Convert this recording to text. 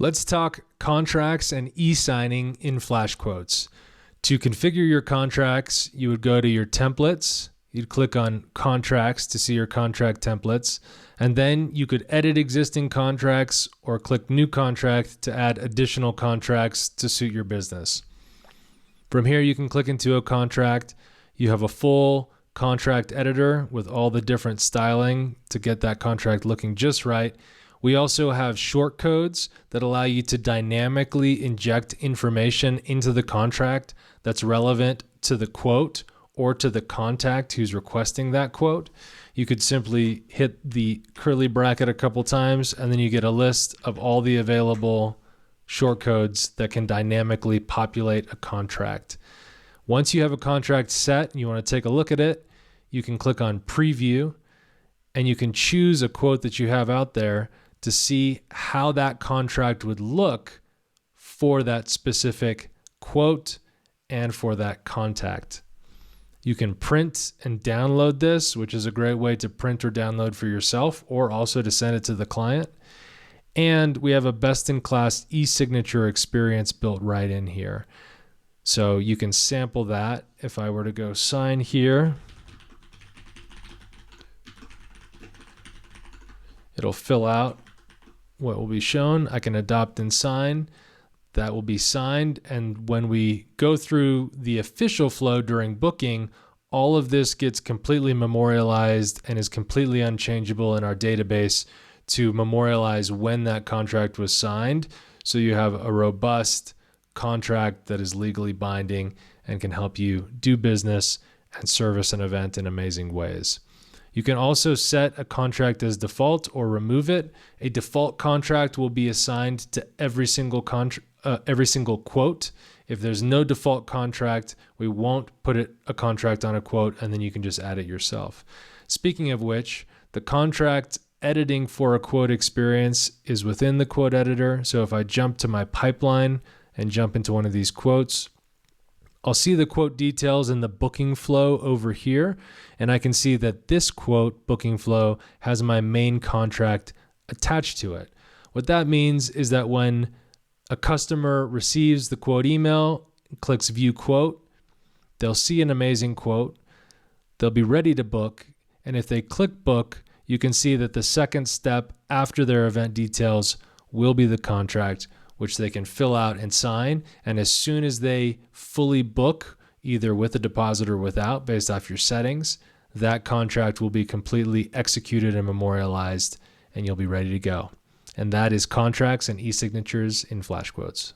Let's talk contracts and e-signing in Flashquotes. To configure your contracts, you would go to your templates. You'd click on contracts to see your contract templates, and then you could edit existing contracts or click new contract to add additional contracts to suit your business. From here, you can click into a contract. You have a full contract editor with all the different styling to get that contract looking just right. We also have shortcodes that allow you to dynamically inject information into the contract that's relevant to the quote or to the contact who's requesting that quote. You could simply hit the curly bracket a couple times, and then you get a list of all the available shortcodes that can dynamically populate a contract. Once you have a contract set and you want to take a look at it, you can click on preview, and you can choose a quote that you have out there to see how that contract would look for that specific quote and for that contact. You can print and download this, which is a great way to print or download for yourself or also to send it to the client. And we have a best-in-class e-signature experience built right in here. So you can sample that. If I were to go sign here, it'll fill out what will be shown. I can adopt and sign. That will be signed. And when we go through the official flow during booking, all of this gets completely memorialized and is completely unchangeable in our database to memorialize when that contract was signed. So you have a robust contract that is legally binding and can help you do business and service an event in amazing ways. You can also set a contract as default or remove it. A default contract will be assigned to every single quote. If there's no default contract, we won't put a contract on a quote, and then you can just add it yourself. Speaking of which, the contract editing for a quote experience is within the quote editor. So if I jump to my pipeline and jump into one of these quotes, I'll see the quote details in the booking flow over here, and I can see that this quote booking flow has my main contract attached to it. What that means is that when a customer receives the quote email, clicks view quote, they'll see an amazing quote, they'll be ready to book, and if they click book, you can see that the second step after their event details will be the contract, which they can fill out and sign. And as soon as they fully book, either with a deposit or without, based off your settings, that contract will be completely executed and memorialized, and you'll be ready to go. And that is contracts and e-signatures in Flashquotes.